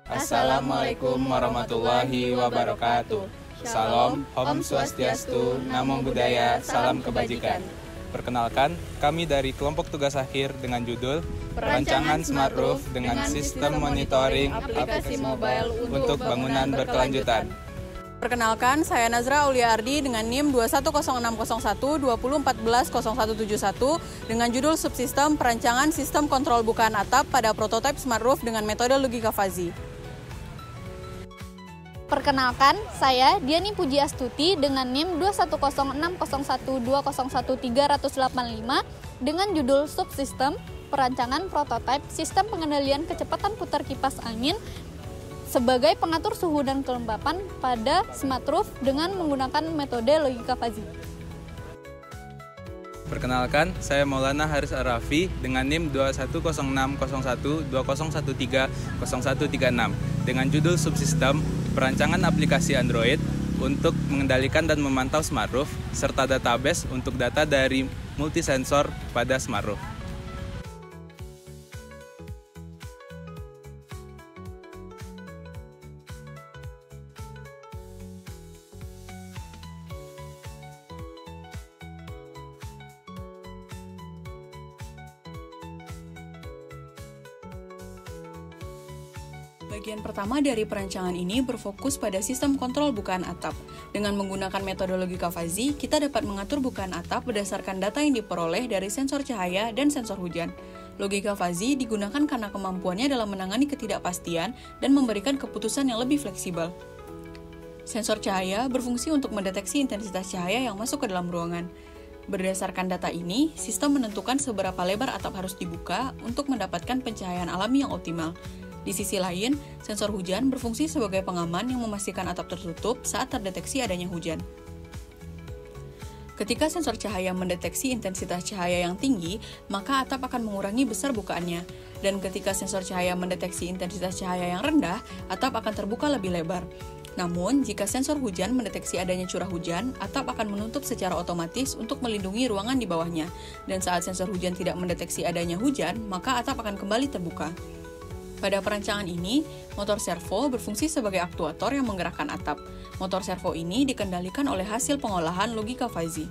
Assalamualaikum warahmatullahi wabarakatuh. Shalom, Om Swastiastu, Namo Buddhaya, Salam Kebajikan. Perkenalkan, kami dari kelompok tugas akhir dengan judul Perancangan Smart Roof dengan Sistem Monitoring Aplikasi Mobile untuk Bangunan Berkelanjutan. Perkenalkan, saya Nazra Aulia Ardi dengan NIM 210601 20140171 dengan judul Subsistem Perancangan Sistem Kontrol Bukaan Atap pada Prototipe Smart Roof dengan metode logika fuzzy. Perkenalkan, saya Diani Puji Astuti dengan NIM 210601201385 dengan judul Subsistem Perancangan Prototipe Sistem Pengendalian Kecepatan Putar Kipas Angin sebagai pengatur suhu dan kelembapan pada smart roof dengan menggunakan metode logika fuzzy. Perkenalkan, saya Maulana Haris Arafi dengan NIM 21060120130136 dengan judul Subsistem Perancangan Aplikasi Android untuk mengendalikan dan memantau smart roof serta database untuk data dari multisensor pada smart roof. Bagian pertama dari perancangan ini berfokus pada sistem kontrol bukaan atap. Dengan menggunakan metode logika fuzzy, kita dapat mengatur bukaan atap berdasarkan data yang diperoleh dari sensor cahaya dan sensor hujan. Logika fuzzy digunakan karena kemampuannya dalam menangani ketidakpastian dan memberikan keputusan yang lebih fleksibel. Sensor cahaya berfungsi untuk mendeteksi intensitas cahaya yang masuk ke dalam ruangan. Berdasarkan data ini, sistem menentukan seberapa lebar atap harus dibuka untuk mendapatkan pencahayaan alami yang optimal. Di sisi lain, sensor hujan berfungsi sebagai pengaman yang memastikan atap tertutup saat terdeteksi adanya hujan. Ketika sensor cahaya mendeteksi intensitas cahaya yang tinggi, maka atap akan mengurangi besar bukaannya. Dan ketika sensor cahaya mendeteksi intensitas cahaya yang rendah, atap akan terbuka lebih lebar. Namun, jika sensor hujan mendeteksi adanya curah hujan, atap akan menutup secara otomatis untuk melindungi ruangan di bawahnya. Dan saat sensor hujan tidak mendeteksi adanya hujan, maka atap akan kembali terbuka. Pada perancangan ini, motor servo berfungsi sebagai aktuator yang menggerakkan atap. Motor servo ini dikendalikan oleh hasil pengolahan logika fuzzy.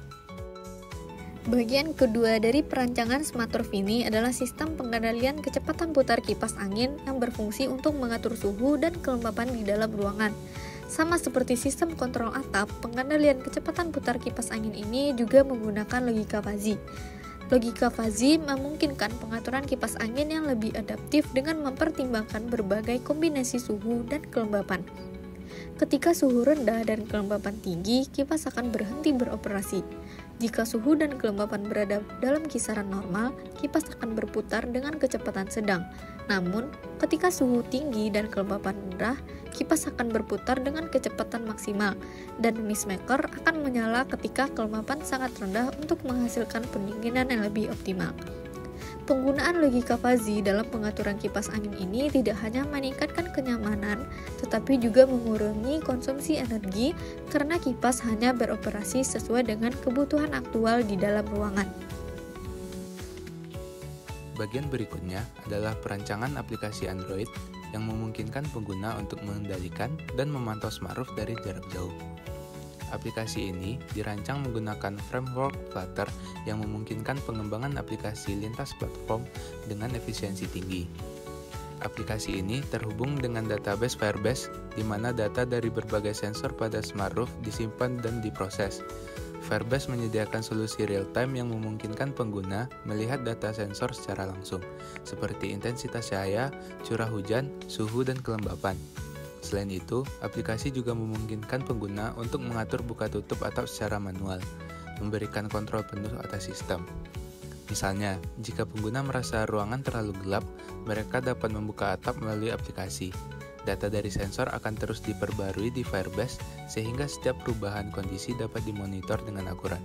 Bagian kedua dari perancangan smart roof ini adalah sistem pengendalian kecepatan putar kipas angin yang berfungsi untuk mengatur suhu dan kelembapan di dalam ruangan. Sama seperti sistem kontrol atap, pengendalian kecepatan putar kipas angin ini juga menggunakan logika fuzzy. Logika fuzzy memungkinkan pengaturan kipas angin yang lebih adaptif dengan mempertimbangkan berbagai kombinasi suhu dan kelembapan. Ketika suhu rendah dan kelembapan tinggi, kipas akan berhenti beroperasi. Jika suhu dan kelembapan berada dalam kisaran normal, kipas akan berputar dengan kecepatan sedang. Namun, ketika suhu tinggi dan kelembapan rendah, kipas akan berputar dengan kecepatan maksimal, dan mist-maker akan menyala ketika kelembapan sangat rendah untuk menghasilkan pendinginan yang lebih optimal. Penggunaan logika fuzzy dalam pengaturan kipas angin ini tidak hanya meningkatkan kenyamanan, tetapi juga mengurangi konsumsi energi karena kipas hanya beroperasi sesuai dengan kebutuhan aktual di dalam ruangan. Bagian berikutnya adalah perancangan aplikasi Android yang memungkinkan pengguna untuk mengendalikan dan memantau smart roof dari jarak jauh. Aplikasi ini dirancang menggunakan framework Flutter yang memungkinkan pengembangan aplikasi lintas platform dengan efisiensi tinggi. Aplikasi ini terhubung dengan database Firebase, di mana data dari berbagai sensor pada smart roof disimpan dan diproses. Firebase menyediakan solusi real-time yang memungkinkan pengguna melihat data sensor secara langsung, seperti intensitas cahaya, curah hujan, suhu, dan kelembapan. Selain itu, aplikasi juga memungkinkan pengguna untuk mengatur buka tutup atap secara manual, memberikan kontrol penuh atas sistem. Misalnya, jika pengguna merasa ruangan terlalu gelap, mereka dapat membuka atap melalui aplikasi. Data dari sensor akan terus diperbarui di Firebase, sehingga setiap perubahan kondisi dapat dimonitor dengan akurat.